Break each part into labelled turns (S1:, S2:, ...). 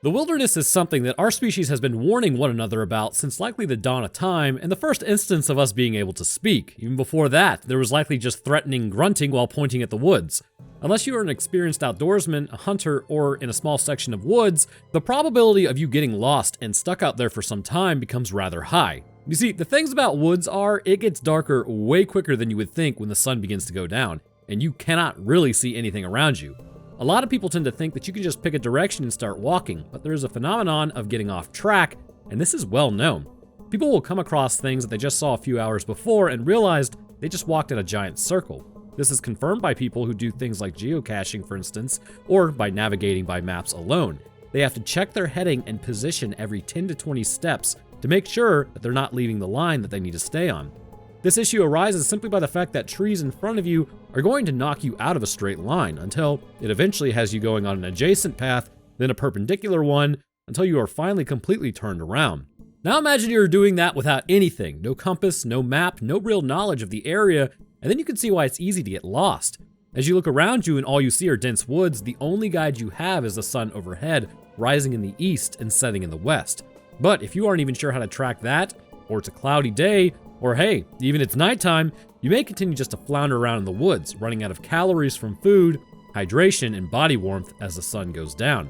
S1: The wilderness is something that our species has been warning one another about since likely the dawn of time and the first instance of us being able to speak. Even before that, there was likely just threatening grunting while pointing at the woods. Unless you are an experienced outdoorsman, a hunter, or in a small section of woods, the probability of you getting lost and stuck out there for some time becomes rather high. You see, the things about woods are, it gets darker way quicker than you would think when the sun begins to go down, and you cannot really see anything around you. A lot of people tend to think that you can just pick a direction and start walking, but there is a phenomenon of getting off track, and this is well known. People will come across things that they just saw a few hours before and realized they just walked in a giant circle. This is confirmed by people who do things like geocaching, for instance, or by navigating by maps alone. They have to check their heading and position every 10 to 20 steps to make sure that they're not leaving the line that they need to stay on. This issue arises simply by the fact that trees in front of you are going to knock you out of a straight line until it eventually has you going on an adjacent path, then a perpendicular one, until you are finally completely turned around. Now imagine you're doing that without anything, no compass, no map, no real knowledge of the area, and then you can see why it's easy to get lost. As you look around you and all you see are dense woods, the only guide you have is the sun overhead, rising in the east and setting in the west. But if you aren't even sure how to track that, or it's a cloudy day, or hey, even it's nighttime, you may continue just to flounder around in the woods, running out of calories from food, hydration, and body warmth as the sun goes down.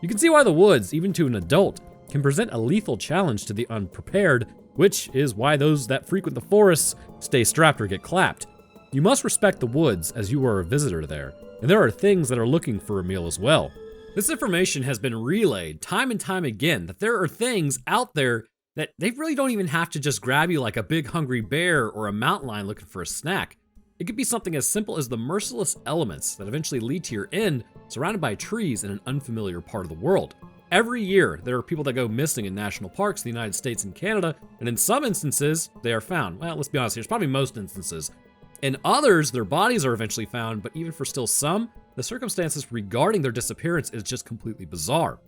S1: You can see why the woods, even to an adult, can present a lethal challenge to the unprepared, which is why those that frequent the forests stay strapped or get clapped. You must respect the woods as you are a visitor there, and there are things that are looking for a meal as well. This information has been relayed time and time again that there are things out there that they really don't even have to just grab you like a big hungry bear or a mountain lion looking for a snack. It could be something as simple as the merciless elements that eventually lead to your end, surrounded by trees in an unfamiliar part of the world. Every year, there are people that go missing in national parks in the United States and Canada, and in some instances, they are found. Well, let's be honest here, it's probably most instances. In others, their bodies are eventually found, but even for still some, the circumstances regarding their disappearance is just completely bizarre.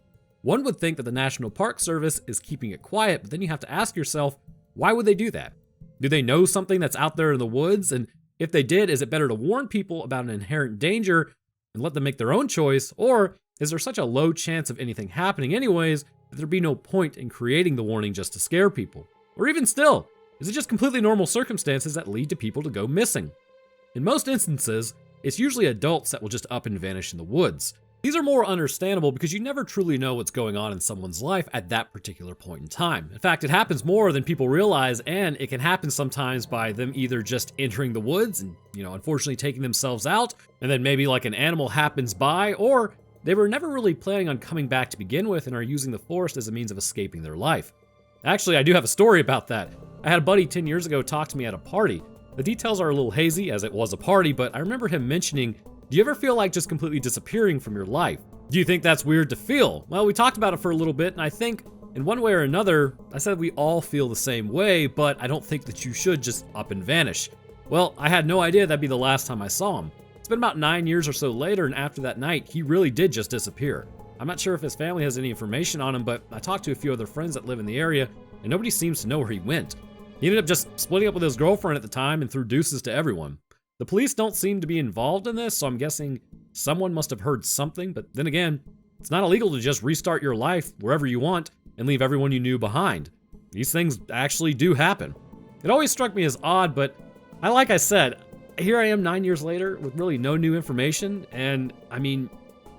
S1: One would think that the National Park Service is keeping it quiet, but then you have to ask yourself, why would they do that? Do they know something that's out there in the woods? And if they did, is it better to warn people about an inherent danger and let them make their own choice? Or is there such a low chance of anything happening anyways that there'd be no point in creating the warning just to scare people? Or even still, is it just completely normal circumstances that lead to people to go missing? In most instances, it's usually adults that will just up and vanish in the woods. These are more understandable because you never truly know what's going on in someone's life at that particular point in time. In fact, it happens more than people realize, and it can happen sometimes by them either just entering the woods and, unfortunately taking themselves out, and then maybe like an animal happens by, or they were never really planning on coming back to begin with and are using the forest as a means of escaping their life. Actually, I do have a story about that. I had a buddy 10 years ago talk to me at a party. The details are a little hazy as it was a party, but I remember him mentioning, do you ever feel like just completely disappearing from your life? Do you think that's weird to feel? Well, we talked about it for a little bit, and I think in one way or another, I said we all feel the same way, but I don't think that you should just up and vanish. Well, I had no idea that'd be the last time I saw him. It's been about 9 years or so later, and after that night, he really did just disappear. I'm not sure if his family has any information on him, but I talked to a few other friends that live in the area, and nobody seems to know where he went. He ended up just splitting up with his girlfriend at the time and threw deuces to everyone. The police don't seem to be involved in this, so I'm guessing someone must have heard something, but then again, it's not illegal to just restart your life wherever you want and leave everyone you knew behind. These things actually do happen. It always struck me as odd, but like I said, here I am 9 years later with really no new information, and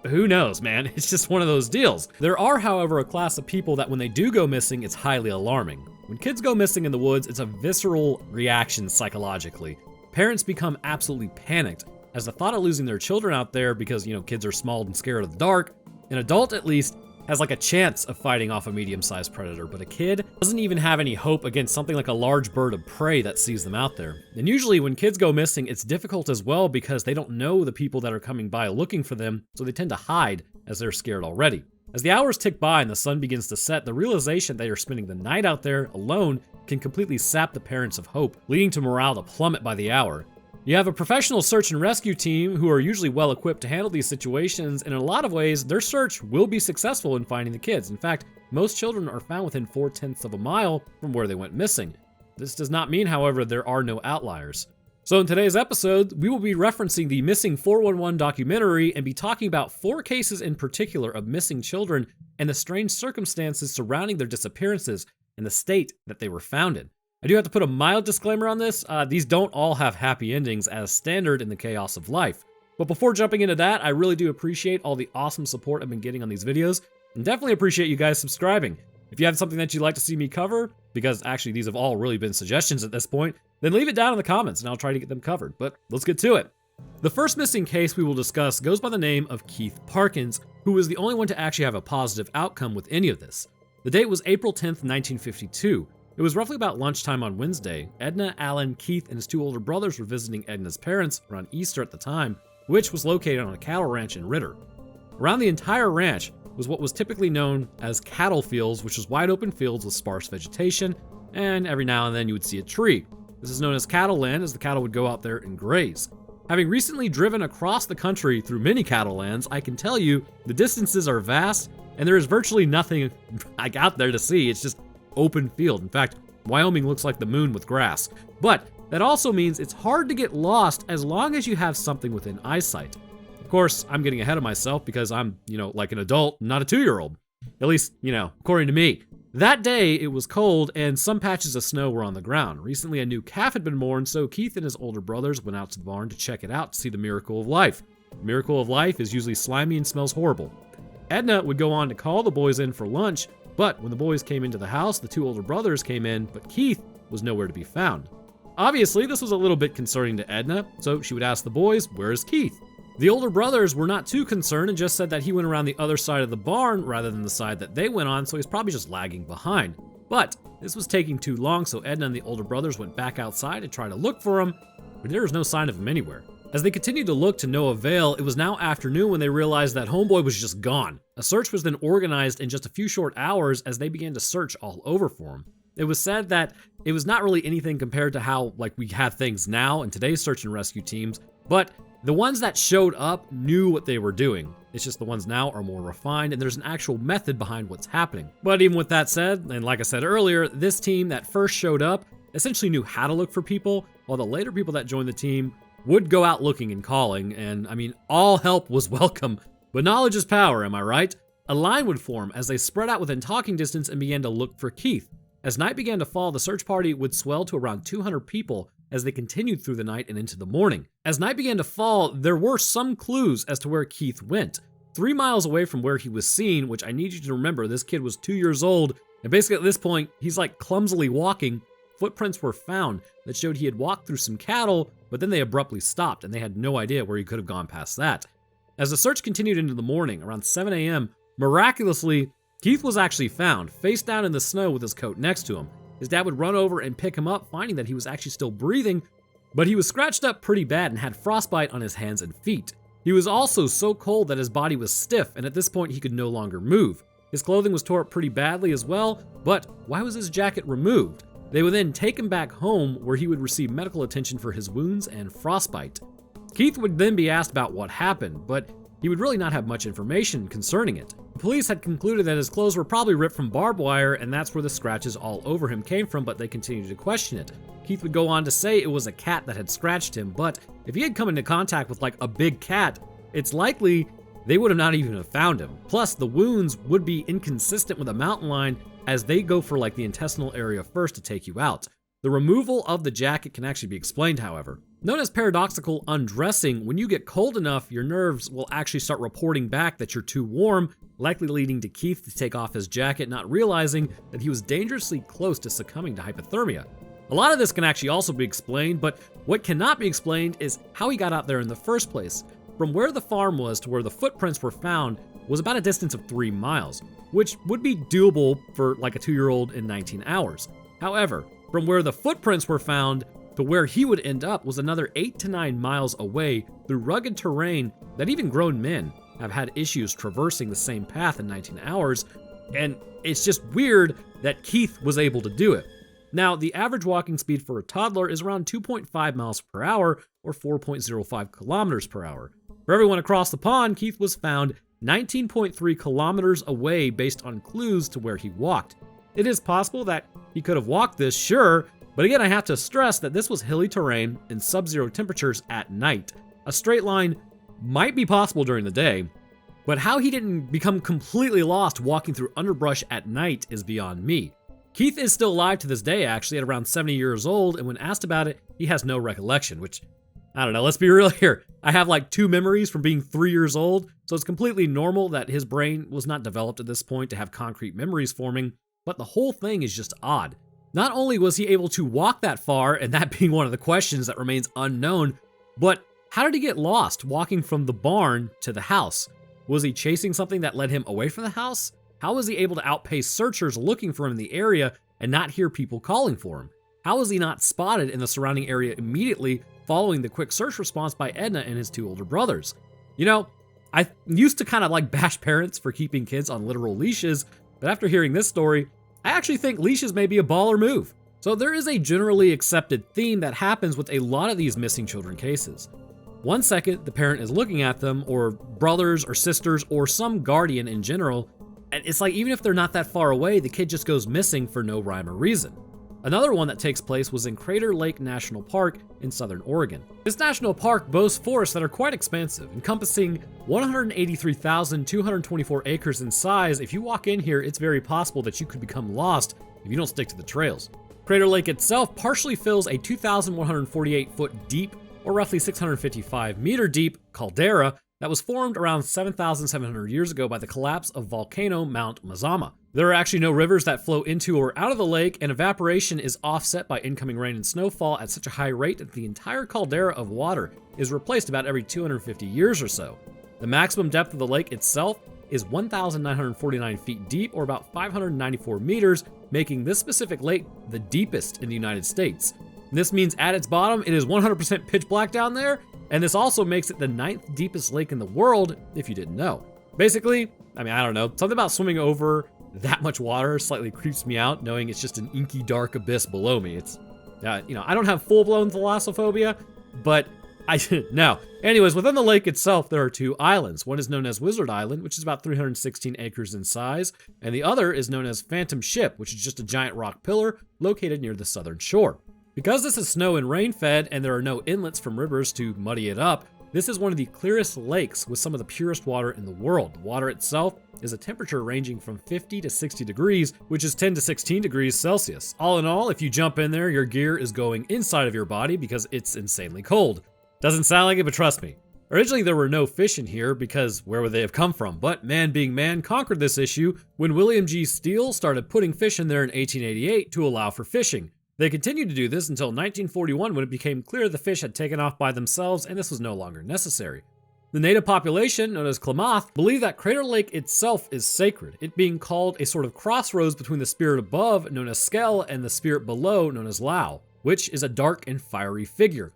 S1: who knows, man? It's just one of those deals. There are, however, a class of people that when they do go missing, it's highly alarming. When kids go missing in the woods, it's a visceral reaction psychologically. Parents become absolutely panicked as the thought of losing their children out there because, kids are small and scared of the dark. An adult, at least, has like a chance of fighting off a medium-sized predator, but a kid doesn't even have any hope against something like a large bird of prey that sees them out there. And usually when kids go missing, it's difficult as well because they don't know the people that are coming by looking for them, so they tend to hide as they're scared already. As the hours tick by and the sun begins to set, the realization they are spending the night out there alone can completely sap the parents of hope, leading to morale to plummet by the hour. You have a professional search and rescue team who are usually well equipped to handle these situations, and in a lot of ways, their search will be successful in finding the kids. In fact, most children are found within 4/10 of a mile from where they went missing. This does not mean, however, there are no outliers. So in today's episode, we will be referencing the Missing 411 documentary and be talking about 4 cases in particular of missing children and the strange circumstances surrounding their disappearances and the state that they were found in. I do have to put a mild disclaimer on this. These don't all have happy endings as standard in the chaos of life. But before jumping into that, I really do appreciate all the awesome support I've been getting on these videos, and definitely appreciate you guys subscribing. If you have something that you'd like to see me cover, because actually these have all really been suggestions at this point, then leave it down in the comments and I'll try to get them covered. But let's get to it. The first missing case we will discuss goes by the name of Keith Parkins, who was the only one to actually have a positive outcome with any of this. The date was April 10th, 1952. It was roughly about lunchtime on Wednesday. Edna, Alan, Keith, and his 2 older brothers were visiting Edna's parents around Easter at the time, which was located on a cattle ranch in Ritter. Around the entire ranch was what was typically known as cattle fields, which was wide open fields with sparse vegetation, and every now and then you would see a tree. This is known as cattle land, as the cattle would go out there and graze. Having recently driven across the country through many cattle lands, I can tell you the distances are vast, and there is virtually nothing out there to see. It's just open field. In fact, Wyoming looks like the moon with grass. But that also means it's hard to get lost as long as you have something within eyesight. Of course, I'm getting ahead of myself because I'm, like an adult, not a 2-year-old. At least, according to me. That day, it was cold and some patches of snow were on the ground. Recently, a new calf had been born, so Keith and his older brothers went out to the barn to check it out to see the miracle of life. The miracle of life is usually slimy and smells horrible. Edna would go on to call the boys in for lunch, but when the boys came into the house, the 2 older brothers came in, but Keith was nowhere to be found. Obviously, this was a little bit concerning to Edna, so she would ask the boys, "Where's Keith?" The older brothers were not too concerned and just said that he went around the other side of the barn rather than the side that they went on, so he's probably just lagging behind. But this was taking too long, so Edna and the older brothers went back outside to try to look for him, but there was no sign of him anywhere. As they continued to look to no avail, it was now afternoon when they realized that homeboy was just gone. A search was then organized in just a few short hours as they began to search all over for him. It was said that it was not really anything compared to how we have things now in today's search and rescue teams, but the ones that showed up knew what they were doing. It's just the ones now are more refined and there's an actual method behind what's happening. But even with that said, and like I said earlier, this team that first showed up essentially knew how to look for people, while the later people that joined the team would go out looking and calling, and all help was welcome. But knowledge is power, am I right? A line would form as they spread out within talking distance and began to look for Keith. As night began to fall, the search party would swell to around 200 people as they continued through the night and into the morning. As night began to fall, there were some clues as to where Keith went. 3 miles away from where he was seen, which I need you to remember, this kid was 2 years old, and basically at this point, he's clumsily walking. Footprints were found that showed he had walked through some cattle, but then they abruptly stopped, and they had no idea where he could have gone past that. As the search continued into the morning, around 7 a.m., miraculously, Keith was actually found, face down in the snow with his coat next to him. His dad would run over and pick him up, finding that he was actually still breathing, but he was scratched up pretty bad and had frostbite on his hands and feet. He was also so cold that his body was stiff, and at this point he could no longer move. His clothing was tore up pretty badly as well, but why was his jacket removed? They would then take him back home where he would receive medical attention for his wounds and frostbite. Keith would then be asked about what happened, but he would really not have much information concerning it. The police had concluded that his clothes were probably ripped from barbed wire, and that's where the scratches all over him came from, but they continued to question it. Keith would go on to say it was a cat that had scratched him, but if he had come into contact with a big cat, it's likely they would have not even have found him. Plus, the wounds would be inconsistent with a mountain lion as they go for the intestinal area first to take you out. The removal of the jacket can actually be explained, however. Known as paradoxical undressing, when you get cold enough, your nerves will actually start reporting back that you're too warm, likely leading to Keith to take off his jacket, not realizing that he was dangerously close to succumbing to hypothermia. A lot of this can actually also be explained, but what cannot be explained is how he got out there in the first place. From where the farm was to where the footprints were found was about a distance of 3 miles, which would be doable for a 2-year-old in 19 hours. However, from where the footprints were found to where he would end up was another 8 to 9 miles away through rugged terrain that even grown men have had issues traversing the same path in 19 hours, and it's just weird that Keith was able to do it. Now, the average walking speed for a toddler is around 2.5 miles per hour or 4.05 kilometers per hour. For everyone across the pond, Keith was found 19.3 kilometers away based on clues to where he walked. It is possible that he could have walked this, sure, But again, I have to stress that this was hilly terrain in sub-zero temperatures at night. A straight line might be possible during the day, but how he didn't become completely lost walking through underbrush at night is beyond me. Keith is still alive to this day, actually, at around 70 years old, and when asked about it, he has no recollection, which, I don't know, let's be real here. I have like 2 memories from being 3 years old, so it's completely normal that his brain was not developed at this point to have concrete memories forming, but the whole thing is just odd. Not only was he able to walk that far, and that being one of the questions that remains unknown, but how did he get lost walking from the barn to the house? Was he chasing something that led him away from the house? How was he able to outpace searchers looking for him in the area and not hear people calling for him? How was he not spotted in the surrounding area immediately following the quick search response by Edna and his 2 older brothers? You know, I used to kind of like bash parents for keeping kids on literal leashes, but after hearing this story, I actually think leashes may be a baller move. So there is a generally accepted theme that happens with a lot of these missing children cases. One second, the parent is looking at them, or brothers or sisters, or some guardian in general, and it's like even if they're not that far away, the kid just goes missing for no rhyme or reason. Another one that takes place was in Crater Lake National Park in southern Oregon. This national park boasts forests that are quite expansive, encompassing 183,224 acres in size. If you walk in here, it's very possible that you could become lost if you don't stick to the trails. Crater Lake itself partially fills a 2,148-foot deep, or roughly 655-meter deep, caldera that was formed around 7,700 years ago by the collapse of volcano Mount Mazama. There are actually no rivers that flow into or out of the lake, and evaporation is offset by incoming rain and snowfall at such a high rate that the entire caldera of water is replaced about every 250 years or so. The maximum depth of the lake itself is 1,949 feet deep, or about 594 meters, making this specific lake the deepest in the United States. This means at its bottom, it is 100% pitch black down there, and this also makes it the 9th deepest lake in the world, if you didn't know. Basically, I don't know, something about swimming over that much water slightly creeps me out, knowing it's just an inky dark abyss below me. It's, I don't have full-blown thalassophobia, but no. Anyways, within the lake itself, there are 2 islands. One is known as Wizard Island, which is about 316 acres in size, and the other is known as Phantom Ship, which is just a giant rock pillar located near the southern shore. Because this is snow and rain fed and there are no inlets from rivers to muddy it up, this is one of the clearest lakes with some of the purest water in the world. The water itself is a temperature ranging from 50 to 60 degrees, which is 10 to 16 degrees Celsius. All in all, if you jump in there, your gear is going inside of your body because it's insanely cold. Doesn't sound like it, but trust me. Originally, there were no fish in here because where would they have come from? But man being man conquered this issue when William G. Steele started putting fish in there in 1888 to allow for fishing. They continued to do this until 1941 when it became clear the fish had taken off by themselves and this was no longer necessary. The native population, known as Klamath, believe that Crater Lake itself is sacred, it being called a sort of crossroads between the spirit above, known as Skell, and the spirit below, known as Lau, which is a dark and fiery figure.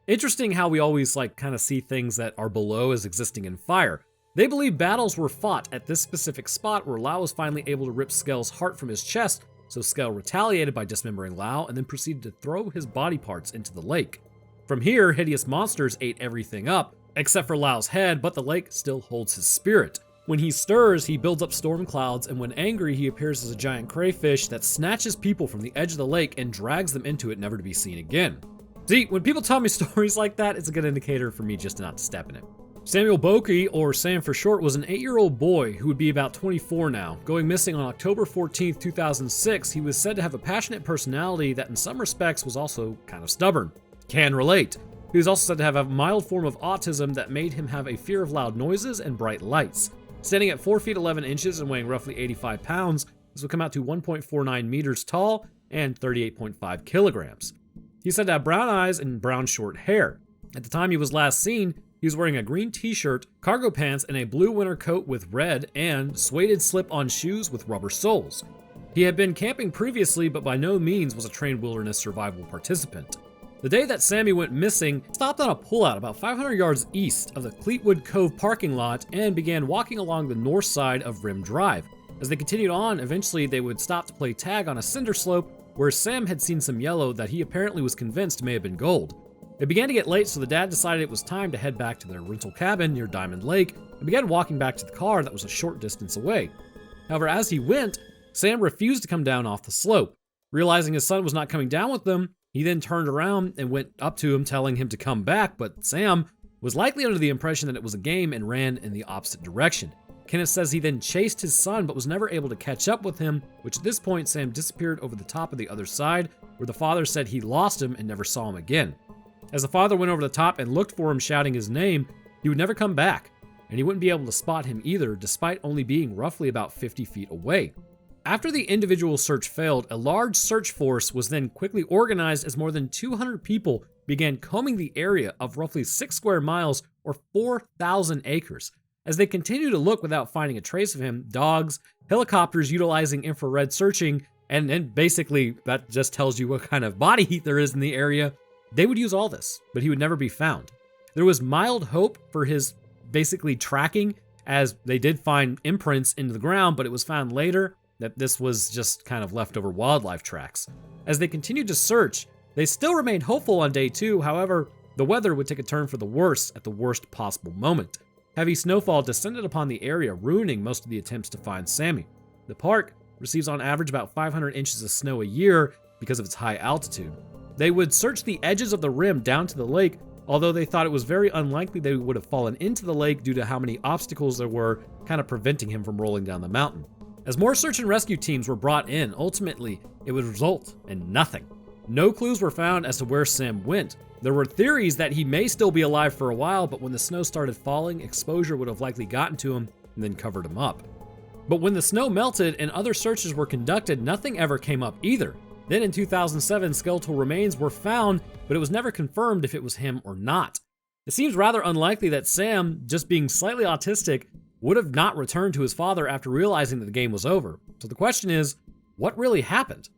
S1: Interesting how we always kind of see things that are below as existing in fire. They believe battles were fought at this specific spot where Lau was finally able to rip Skell's heart from his chest, so Skell retaliated by dismembering Lau and then proceeded to throw his body parts into the lake. From here, hideous monsters ate everything up, except for Lau's head, but the lake still holds his spirit. When he stirs, he builds up storm clouds, and when angry, he appears as a giant crayfish that snatches people from the edge of the lake and drags them into it, never to be seen again. See, when people tell me stories like that, it's a good indicator for me just not to step in it. Samuel Boakey, or Sam for short, was an 8-year-old boy who would be about 24 now. Going missing on October 14th, 2006, he was said to have a passionate personality that in some respects was also kind of stubborn. Can relate. He was also said to have a mild form of autism that made him have a fear of loud noises and bright lights. Standing at 4 feet 11 inches and weighing roughly 85 pounds, this would come out to 1.49 meters tall and 38.5 kilograms. He's said to have brown eyes and brown short hair. At the time he was last seen, he was wearing a green t-shirt, cargo pants, and a blue winter coat with red and suede slip-on shoes with rubber soles. He had been camping previously, but by no means was a trained wilderness survival participant. The day that Sammy went missing, he stopped on a pullout about 500 yards east of the Cleetwood Cove parking lot and began walking along the north side of Rim Drive. As they continued on, eventually they would stop to play tag on a cinder slope where Sam had seen some yellow that he apparently was convinced may have been gold. It began to get late, so the dad decided it was time to head back to their rental cabin near Diamond Lake and began walking back to the car that was a short distance away. However, as he went, Sam refused to come down off the slope. Realizing his son was not coming down with them, he then turned around and went up to him telling him to come back, but Sam was likely under the impression that it was a game and ran in the opposite direction. Kenneth says he then chased his son but was never able to catch up with him, which at this point Sam disappeared over the top of the other side, where the father said he lost him and never saw him again. As the father went over the top and looked for him shouting his name, he would never come back, and he wouldn't be able to spot him either, despite only being roughly about 50 feet away. After the individual search failed, a large search force was then quickly organized as more than 200 people began combing the area of roughly 6 square miles or 4,000 acres. As they continued to look without finding a trace of him, dogs, helicopters utilizing infrared searching, and basically that just tells you what kind of body heat there is in the area, they would use all this, but he would never be found. There was mild hope for his basically tracking, as they did find imprints into the ground, but it was found later that this was just kind of leftover wildlife tracks. As they continued to search, they still remained hopeful on day 2, however, the weather would take a turn for the worse at the worst possible moment. Heavy snowfall descended upon the area, ruining most of the attempts to find Sammy. The park receives on average about 500 inches of snow a year because of its high altitude. They would search the edges of the rim down to the lake, although they thought it was very unlikely they would have fallen into the lake due to how many obstacles there were kind of preventing him from rolling down the mountain. As more search and rescue teams were brought in, ultimately, it would result in nothing. No clues were found as to where Sam went. There were theories that he may still be alive for a while, but when the snow started falling, exposure would have likely gotten to him and then covered him up. But when the snow melted and other searches were conducted, nothing ever came up either. Then in 2007, skeletal remains were found, but it was never confirmed if it was him or not. It seems rather unlikely that Sam, just being slightly autistic, would have not returned to his father after realizing that the game was over. So the question is, what really happened?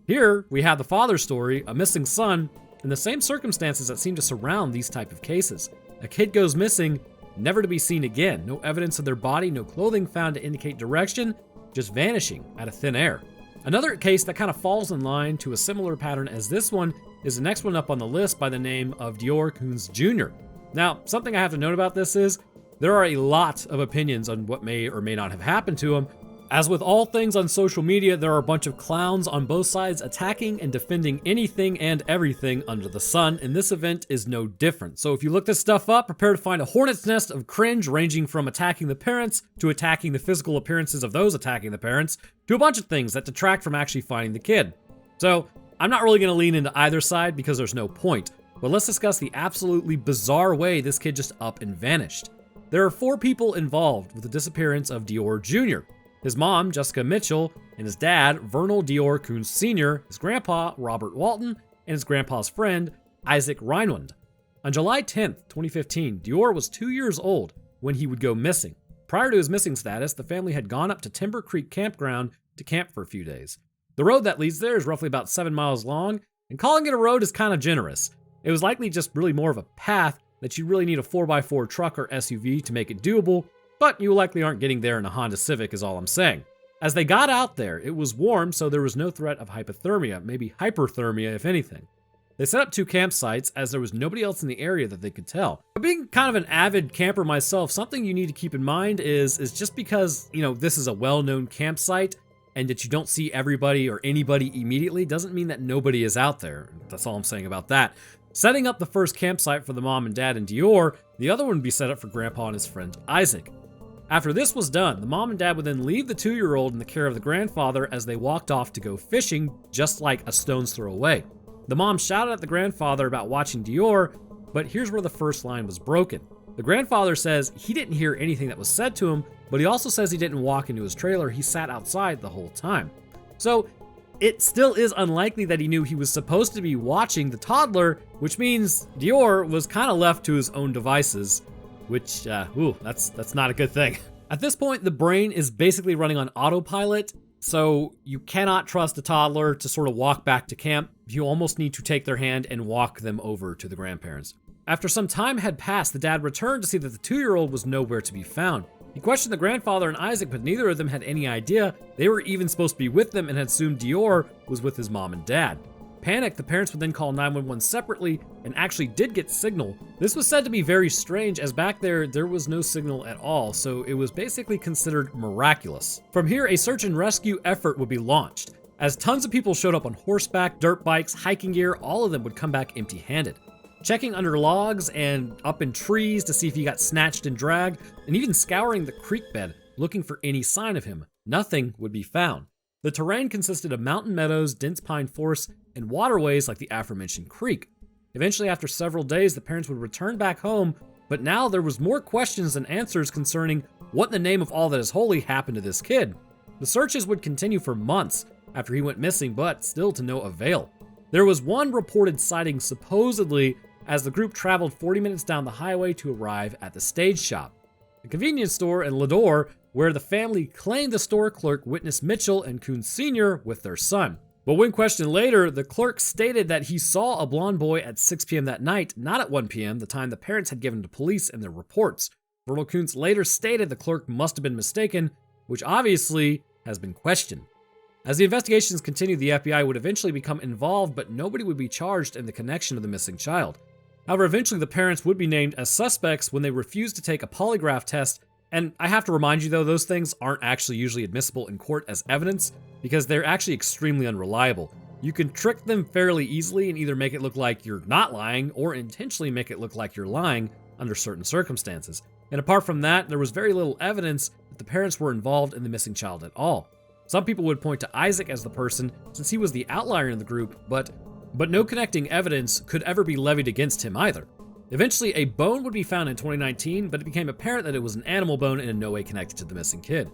S1: Here, we have the father's story, a missing son, and the same circumstances that seem to surround these type of cases. A kid goes missing, never to be seen again. No evidence of their body, no clothing found to indicate direction, just vanishing out of thin air. Another case that kind of falls in line to a similar pattern as this one is the next one up on the list by the name of Dior Coons Jr. Now, something I have to note about this is, there are a lot of opinions on what may or may not have happened to him. As with all things on social media, there are a bunch of clowns on both sides attacking and defending anything and everything under the sun, and this event is no different. So if you look this stuff up, prepare to find a hornet's nest of cringe ranging from attacking the parents to attacking the physical appearances of those attacking the parents to a bunch of things that detract from actually finding the kid. So I'm not really going to lean into either side because there's no point, but let's discuss the absolutely bizarre way this kid just up and vanished. There are 4 people involved with the disappearance of Dior Jr. His mom, Jessica Mitchell, and his dad, Vernal Dior Coons Sr., his grandpa, Robert Walton, and his grandpa's friend, Isaac Reinwand. On July 10th, 2015, Dior was 2 years old when he would go missing. Prior to his missing status, the family had gone up to Timber Creek Campground to camp for a few days. The road that leads there is roughly about 7 miles long, and calling it a road is kind of generous. It was likely just really more of a path that you really need a 4x4 truck or SUV to make it doable, but you likely aren't getting there in a Honda Civic is all I'm saying. As they got out there, it was warm, so there was no threat of hypothermia, maybe hyperthermia if anything. They set up 2 campsites as there was nobody else in the area that they could tell. But being kind of an avid camper myself, something you need to keep in mind is just because, this is a well-known campsite and that you don't see everybody or anybody immediately doesn't mean that nobody is out there. That's all I'm saying about that. Setting up the first campsite for the mom and dad and Dior, the other one would be set up for Grandpa and his friend Isaac. After this was done, the mom and dad would then leave the 2-year-old in the care of the grandfather as they walked off to go fishing, just like a stone's throw away. The mom shouted at the grandfather about watching Dior, but here's where the first line was broken. The grandfather says he didn't hear anything that was said to him, but he also says he didn't walk into his trailer, he sat outside the whole time. So, it still is unlikely that he knew he was supposed to be watching the toddler, which means Dior was kind of left to his own devices, which, that's not a good thing. At this point, the brain is basically running on autopilot, so you cannot trust a toddler to sort of walk back to camp. You almost need to take their hand and walk them over to the grandparents. After some time had passed, the dad returned to see that the 2-year-old was nowhere to be found. He questioned the grandfather and Isaac, but neither of them had any idea they were even supposed to be with them and had assumed Dior was with his mom and dad. Panicked, the parents would then call 911 separately and actually did get signal. This was said to be very strange, as back there was no signal at all, so it was basically considered miraculous. From here, a search and rescue effort would be launched. As tons of people showed up on horseback, dirt bikes, hiking gear, all of them would come back empty-handed. Checking under logs and up in trees to see if he got snatched and dragged, and even scouring the creek bed looking for any sign of him. Nothing would be found. The terrain consisted of mountain meadows, dense pine forests, and waterways like the aforementioned creek. Eventually, after several days, the parents would return back home, but now there was more questions than answers concerning what in the name of all that is holy happened to this kid. The searches would continue for months after he went missing, but still to no avail. There was one reported sighting supposedly as the group traveled 40 minutes down the highway to arrive at the stage shop, a convenience store in Lador, where the family claimed the store clerk witnessed Mitchell and Coons Sr. with their son. But when questioned later, the clerk stated that he saw a blonde boy at 6 p.m. that night, not at 1 p.m., the time the parents had given to police in their reports. Vernal Coons later stated the clerk must have been mistaken, which obviously has been questioned. As the investigations continued, the FBI would eventually become involved, but nobody would be charged in the connection of the missing child. However, eventually the parents would be named as suspects when they refused to take a polygraph test, and I have to remind you though, those things aren't actually usually admissible in court as evidence because they're actually extremely unreliable. You can trick them fairly easily and either make it look like you're not lying or intentionally make it look like you're lying under certain circumstances. And apart from that, there was very little evidence that the parents were involved in the missing child at all. Some people would point to Isaac as the person since he was the outlier in the group, but no connecting evidence could ever be levied against him either. Eventually, a bone would be found in 2019, but it became apparent that it was an animal bone and in no way connected to the missing kid.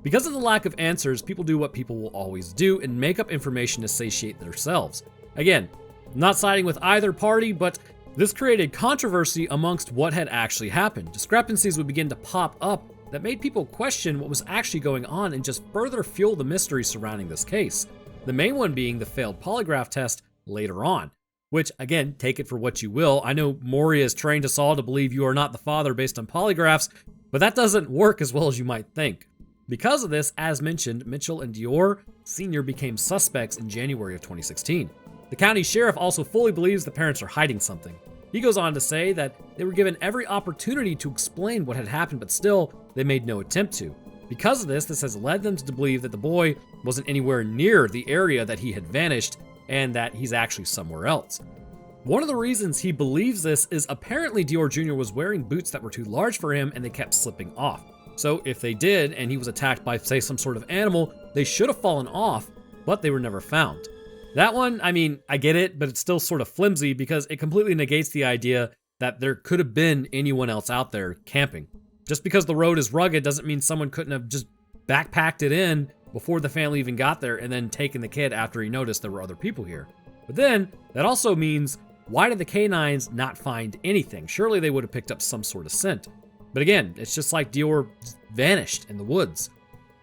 S1: Because of the lack of answers, people do what people will always do and make up information to satiate themselves. Again, not siding with either party, but this created controversy amongst what had actually happened. Discrepancies would begin to pop up that made people question what was actually going on and just further fuel the mystery surrounding this case. The main one being the failed polygraph test later on, which, again, take it for what you will. I know Moria has trained us all to believe you are not the father based on polygraphs, but that doesn't work as well as you might think. Because of this, as mentioned, Mitchell and Dior Sr. became suspects in January of 2016. The county sheriff also fully believes the parents are hiding something. He goes on to say that they were given every opportunity to explain what had happened, but still, they made no attempt to. Because of this has led them to believe that the boy wasn't anywhere near the area that he had vanished and that he's actually somewhere else. One of the reasons he believes this is apparently Dior Jr. was wearing boots that were too large for him and they kept slipping off. So if they did and he was attacked by, say, some sort of animal, they should have fallen off, but they were never found. That one, I mean, I get it, but it's still sort of flimsy because it completely negates the idea that there could have been anyone else out there camping. Just because the road is rugged doesn't mean someone couldn't have just backpacked it in before the family even got there and then taken the kid after he noticed there were other people here. But then, that also means, why did the canines not find anything? Surely they would have picked up some sort of scent. But again, it's just like Dior vanished in the woods.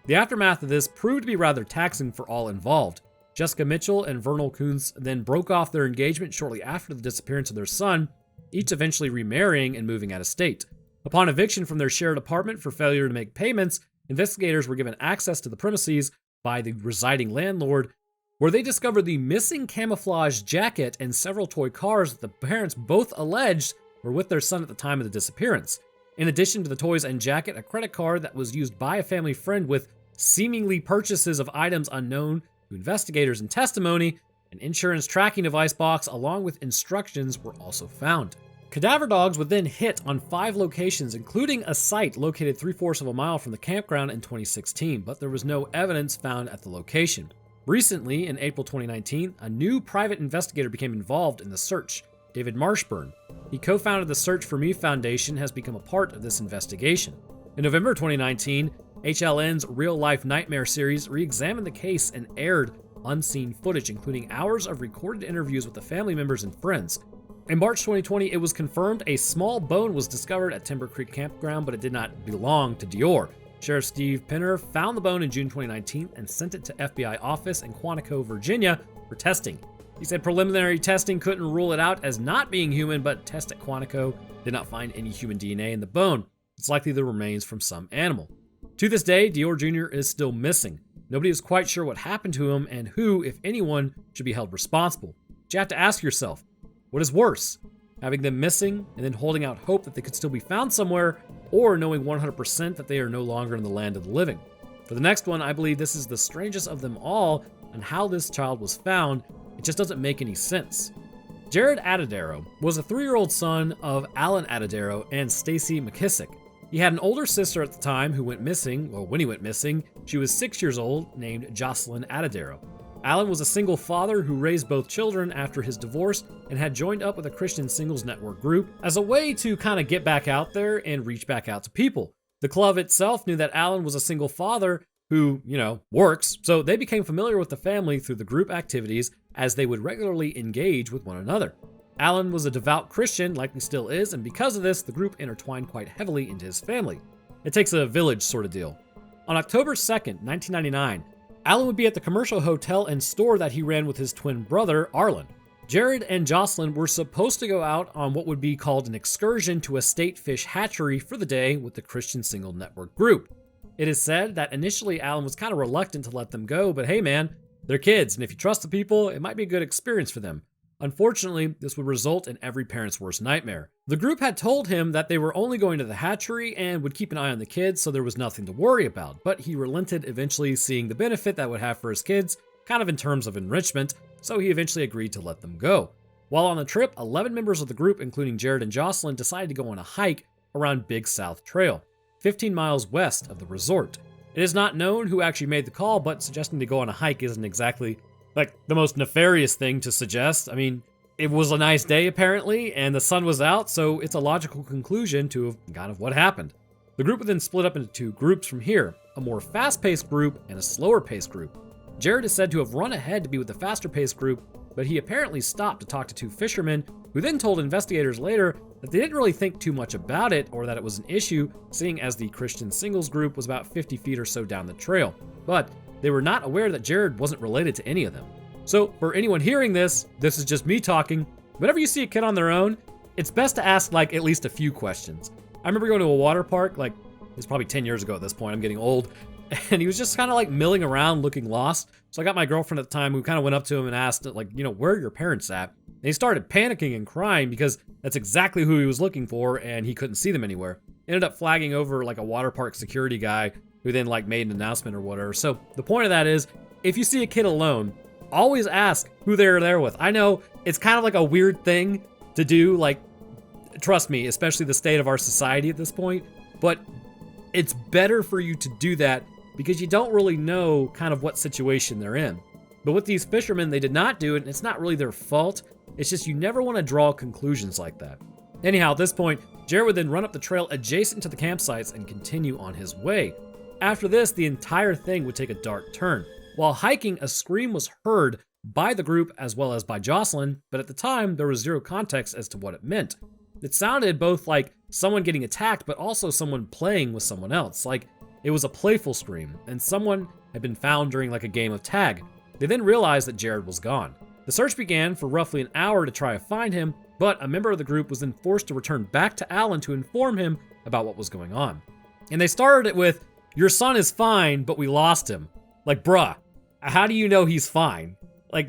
S1: The aftermath of this proved to be rather taxing for all involved. Jessica Mitchell and Vernal Coons then broke off their engagement shortly after the disappearance of their son, each eventually remarrying and moving out of state. Upon eviction from their shared apartment for failure to make payments, investigators were given access to the premises by the residing landlord, where they discovered the missing camouflage jacket and several toy cars that the parents both alleged were with their son at the time of the disappearance. In addition to the toys and jacket, a credit card that was used by a family friend with seemingly purchases of items unknown to investigators and testimony, an insurance tracking device box along with instructions were also found. Cadaver dogs would then hit on 5 locations, including a site located 3/4 of a mile from the campground in 2016, but there was no evidence found at the location. Recently, in April 2019, a new private investigator became involved in the search, David Marshburn. He co-founded the Search for Me Foundation and has become a part of this investigation. In November 2019, HLN's Real Life Nightmare series re-examined the case and aired unseen footage, including hours of recorded interviews with the family members and friends. In March 2020, it was confirmed a small bone was discovered at Timber Creek Campground, but it did not belong to Dior. Sheriff Steve Pinner found the bone in June 2019 and sent it to FBI office in Quantico, Virginia for testing. He said preliminary testing couldn't rule it out as not being human, but tests at Quantico did not find any human DNA in the bone. It's likely the remains from some animal. To this day, Dior Jr. is still missing. Nobody is quite sure what happened to him and who, if anyone, should be held responsible. But you have to ask yourself, what is worse? Having them missing and then holding out hope that they could still be found somewhere, or knowing 100% that they are no longer in the land of the living? For the next one, I believe this is the strangest of them all, on how this child was found. It just doesn't make any sense. Jaryd Atadero was a 3-year-old son of Alan Atadero and Stacy McKissick. He had an older sister at the time who went missing, or when he went missing. She was 6 years old, named Jocelyn Atadero. Alan was a single father who raised both children after his divorce and had joined up with a Christian singles network group as a way to kind of get back out there and reach back out to people. The club itself knew that Alan was a single father who, works, so they became familiar with the family through the group activities as they would regularly engage with one another. Alan was a devout Christian, likely still is, and because of this, the group intertwined quite heavily into his family. It takes a village sort of deal. On October 2nd, 1999, Alan would be at the commercial hotel and store that he ran with his twin brother, Arlen. Jaryd and Jocelyn were supposed to go out on what would be called an excursion to a state fish hatchery for the day with the Christian Single Network group. It is said that initially Alan was kind of reluctant to let them go, but hey man, they're kids, and if you trust the people, it might be a good experience for them. Unfortunately, this would result in every parent's worst nightmare. The group had told him that they were only going to the hatchery and would keep an eye on the kids, so there was nothing to worry about, but he relented, eventually seeing the benefit that would have for his kids, kind of in terms of enrichment, so he eventually agreed to let them go. While on the trip, 11 members of the group, including Jaryd and Jocelyn, decided to go on a hike around Big South Trail, 15 miles west of the resort. It is not known who actually made the call, but suggesting to go on a hike isn't exactly the most nefarious thing to suggest. I mean, it was a nice day apparently, and the sun was out, so it's a logical conclusion to kind of what happened. The group would then split up into 2 groups from here, a more fast-paced group and a slower-paced group. Jaryd is said to have run ahead to be with the faster-paced group, but he apparently stopped to talk to 2 fishermen, who then told investigators later that they didn't really think too much about it or that it was an issue, seeing as the Christian singles group was about 50 feet or so down the trail. But they were not aware that Jaryd wasn't related to any of them. So for anyone hearing this is just me talking. Whenever you see a kid on their own, it's best to ask at least a few questions. I remember going to a water park, it's probably 10 years ago at this point, I'm getting old, and he was just kind of milling around looking lost. So I got my girlfriend at the time who kind of went up to him and asked, where are your parents at? And he started panicking and crying because that's exactly who he was looking for and he couldn't see them anywhere. Ended up flagging over a water park security guy who then made an announcement or whatever. So the point of that is, if you see a kid alone, always ask who they're there with. I know it's kind of a weird thing to do, trust me, especially the state of our society at this point, but it's better for you to do that because you don't really know kind of what situation they're in. But with these fishermen, they did not do it, and it's not really their fault. It's just you never want to draw conclusions like that. Anyhow, at this point, Jaryd would then run up the trail adjacent to the campsites and continue on his way. After this, the entire thing would take a dark turn. While hiking, a scream was heard by the group as well as by Jocelyn, but at the time, there was zero context as to what it meant. It sounded both like someone getting attacked, but also someone playing with someone else. It was a playful scream, and someone had been found during a game of tag. They then realized that Jaryd was gone. The search began for roughly an hour to try to find him, but a member of the group was then forced to return back to Alan to inform him about what was going on. And they started it with, "Your son is fine, but we lost him." Bruh, how do you know he's fine?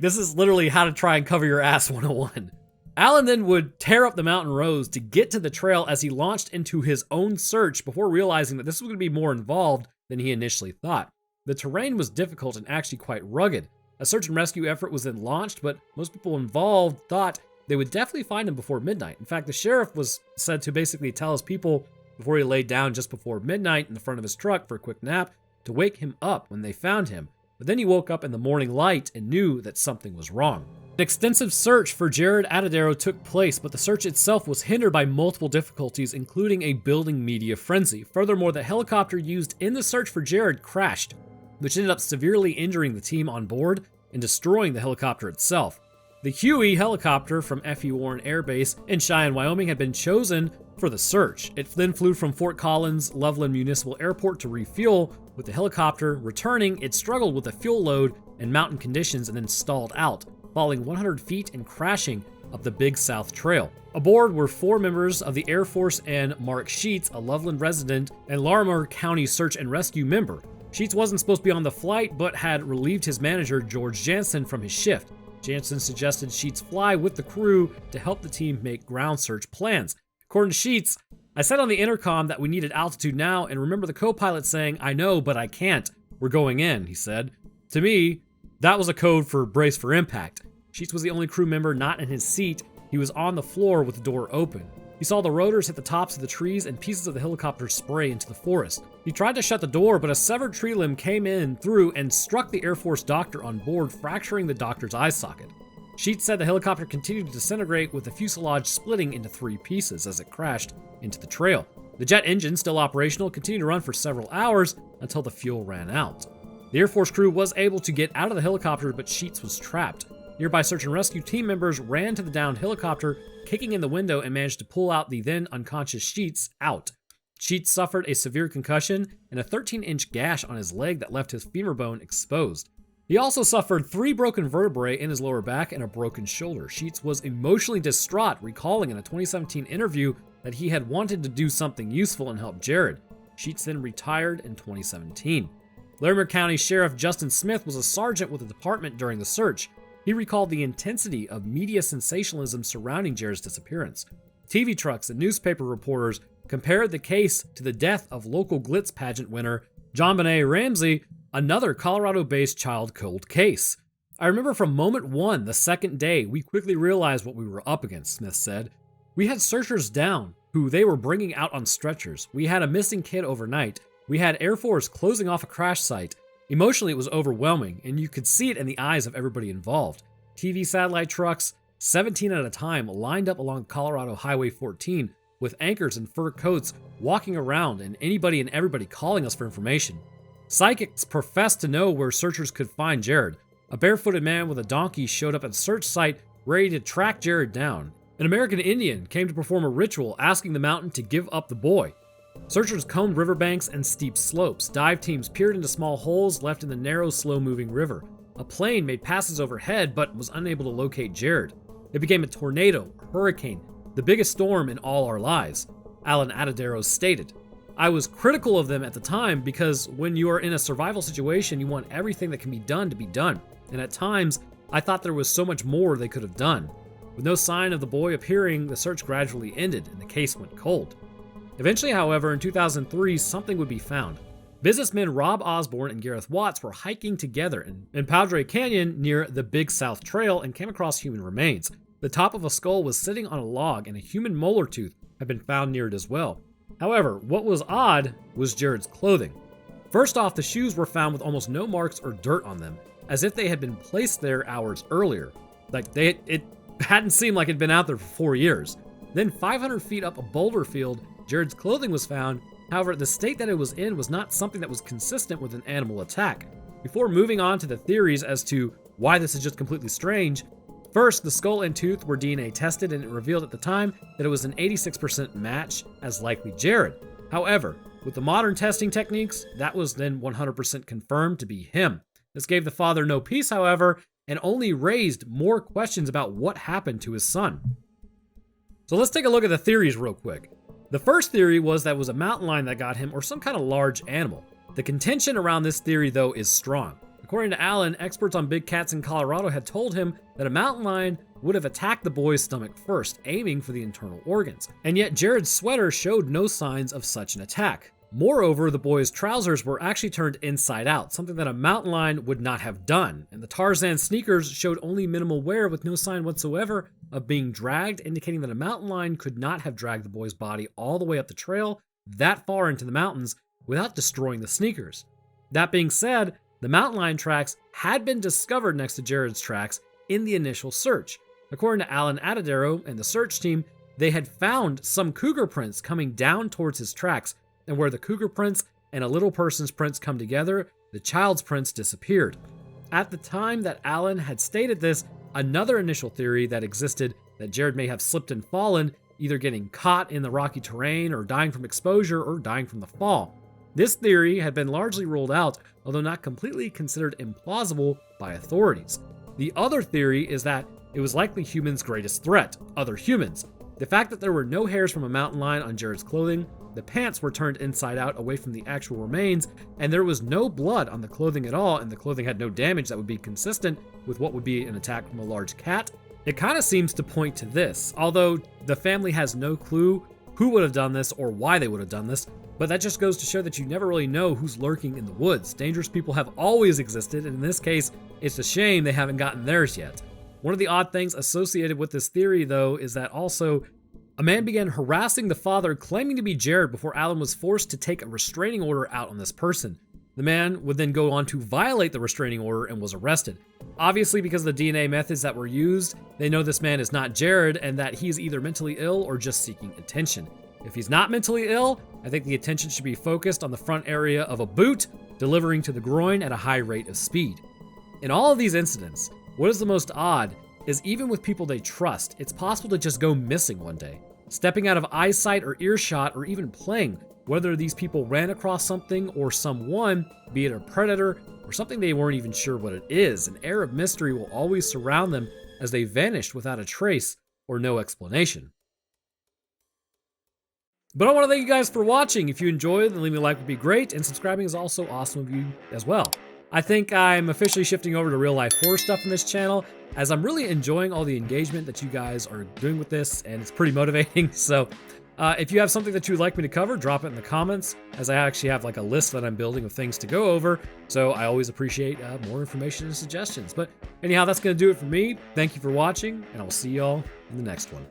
S1: This is literally how to try and cover your ass 101. Alan then would tear up the mountain roads to get to the trail as he launched into his own search before realizing that this was going to be more involved than he initially thought. The terrain was difficult and actually quite rugged. A search and rescue effort was then launched, but most people involved thought they would definitely find him before midnight. In fact, the sheriff was said to basically tell his people before he laid down just before midnight in the front of his truck for a quick nap to wake him up when they found him. But then he woke up in the morning light and knew that something was wrong. An extensive search for Jaryd Atadero took place, but the search itself was hindered by multiple difficulties, including a building media frenzy. Furthermore, the helicopter used in the search for Jaryd crashed, which ended up severely injuring the team on board and destroying the helicopter itself. The Huey helicopter from F.E. Warren Air Base in Cheyenne, Wyoming had been chosen for the search. It then flew from Fort Collins Loveland Municipal Airport to refuel. With the helicopter returning, it struggled with the fuel load and mountain conditions and then stalled out, falling 100 feet and crashing up the Big South Trail. Aboard were 4 members of the Air Force and Mark Sheets, a Loveland resident and Larimer County Search and Rescue member. Sheets wasn't supposed to be on the flight, but had relieved his manager, George Jansen, from his shift. Jansen suggested Sheets fly with the crew to help the team make ground search plans. According to Sheets, "I said on the intercom that we needed altitude now, and remember the co-pilot saying, 'I know, but I can't. We're going in,'" he said. "To me, That was a code for brace for impact. Sheets was the only crew member not in his seat. He was on the floor with the door open. He saw the rotors hit the tops of the trees and pieces of the helicopter spray into the forest. He tried to shut the door, but a severed tree limb came in through and struck the Air Force doctor on board, fracturing the doctor's eye socket. Sheets said the helicopter continued to disintegrate, with the fuselage splitting into 3 pieces as it crashed into the trail. The jet engine, still operational, continued to run for several hours until the fuel ran out. The Air Force crew was able to get out of the helicopter, but Sheets was trapped. Nearby search and rescue team members ran to the downed helicopter, kicking in the window, and managed to pull out the then unconscious Sheets out. Sheets suffered a severe concussion and a 13-inch gash on his leg that left his femur bone exposed. He also suffered 3 broken vertebrae in his lower back and a broken shoulder. Sheets was emotionally distraught, recalling in a 2017 interview that he had wanted to do something useful and help Jaryd. Sheets then retired in 2017. Larimer County Sheriff Justin Smith was a sergeant with the department during the search. He recalled the intensity of media sensationalism surrounding Jaryd's disappearance. TV trucks and newspaper reporters compared the case to the death of local Glitz pageant winner JonBenet Ramsey, another Colorado-based child cold case. I remember from moment one, the second day, we quickly realized what we were up against, Smith said. We had searchers down, who they were bringing out on stretchers. We had a missing kid overnight. We had Air Force closing off a crash site. Emotionally, it was overwhelming, and you could see it in the eyes of everybody involved. TV satellite trucks, 17 at a time, lined up along Colorado Highway 14 with anchors and fur coats walking around, and anybody and everybody calling us for information. Psychics professed to know where searchers could find Jaryd. A barefooted man with a donkey showed up at the search site ready to track Jaryd down. An American Indian came to perform a ritual asking the mountain to give up the boy. Searchers combed riverbanks and steep slopes. Dive teams peered into small holes left in the narrow, slow-moving river. A plane made passes overhead but was unable to locate Jaryd. It became a tornado, a hurricane, the biggest storm in all our lives, Jaryd Atadero stated. I was critical of them at the time because when you are in a survival situation, you want everything that can be done to be done. And at times, I thought there was so much more they could have done. With no sign of the boy appearing, the search gradually ended and the case went cold. Eventually, however, in 2003, something would be found. Businessmen Rob Osborne and Gareth Watts were hiking together in Padre Canyon near the Big South Trail and came across human remains. The top of a skull was sitting on a log and a human molar tooth had been found near it as well. However, what was odd was Jaryd's clothing. First off, the shoes were found with almost no marks or dirt on them, as if they had been placed there hours earlier. It hadn't seemed like it had been out there for 4 years. Then 500 feet up a boulder field, Jaryd's clothing was found. However, the state that it was in was not something that was consistent with an animal attack. Before moving on to the theories as to why this is just completely strange, first, the skull and tooth were DNA tested, and it revealed at the time that it was an 86% match as likely Jaryd. However, with the modern testing techniques, that was then 100% confirmed to be him. This gave the father no peace, however, and only raised more questions about what happened to his son. So let's take a look at the theories real quick. The first theory was that it was a mountain lion that got him, or some kind of large animal. The contention around this theory, though, is strong. According to Allen, experts on big cats in Colorado had told him that a mountain lion would have attacked the boy's stomach first, aiming for the internal organs. And yet Jaryd's sweater showed no signs of such an attack. Moreover, the boy's trousers were actually turned inside out, something that a mountain lion would not have done. And the Tarzan sneakers showed only minimal wear with no sign whatsoever of being dragged, indicating that a mountain lion could not have dragged the boy's body all the way up the trail that far into the mountains without destroying the sneakers. That being said, the mountain lion tracks had been discovered next to Jaryd's tracks in the initial search. According to Jaryd Atadero and the search team, they had found some cougar prints coming down towards his tracks, and where the cougar prints and a little person's prints come together, the child's prints disappeared. At the time that Allen had stated this, another initial theory that existed that Jaryd may have slipped and fallen, either getting caught in the rocky terrain or dying from exposure or dying from the fall. This theory had been largely ruled out, although not completely considered implausible by authorities. The other theory is that it was likely humans' greatest threat, other humans. The fact that there were no hairs from a mountain lion on Jaryd's clothing, the pants were turned inside out away from the actual remains, and there was no blood on the clothing at all, and the clothing had no damage that would be consistent with what would be an attack from a large cat. It kind of seems to point to this, although the family has no clue who would have done this or why they would have done this. But that just goes to show that you never really know who's lurking in the woods. Dangerous people have always existed, and in this case, it's a shame they haven't gotten theirs yet. One of the odd things associated with this theory, though, is that also a man began harassing the father claiming to be Jaryd before Alan was forced to take a restraining order out on this person. The man would then go on to violate the restraining order and was arrested. Obviously, because of the DNA methods that were used, they know this man is not Jaryd and that he is either mentally ill or just seeking attention. If he's not mentally ill, I think the attention should be focused on the front area of a boot, delivering to the groin at a high rate of speed. In all of these incidents, what is the most odd is even with people they trust, it's possible to just go missing one day. Stepping out of eyesight or earshot or even playing, whether these people ran across something or someone, be it a predator or something they weren't even sure what it is, an air of mystery will always surround them as they vanished without a trace or no explanation. But I want to thank you guys for watching. If you enjoyed, then leaving a like would be great, and subscribing is also awesome of you as well. I think I'm officially shifting over to real life horror stuff in this channel, as I'm really enjoying all the engagement that you guys are doing with this, and it's pretty motivating. So if you have something that you would like me to cover, drop it in the comments, as I actually have like a list that I'm building of things to go over. So I always appreciate more information and suggestions. But anyhow, that's going to do it for me. Thank you for watching, and I will see y'all in the next one.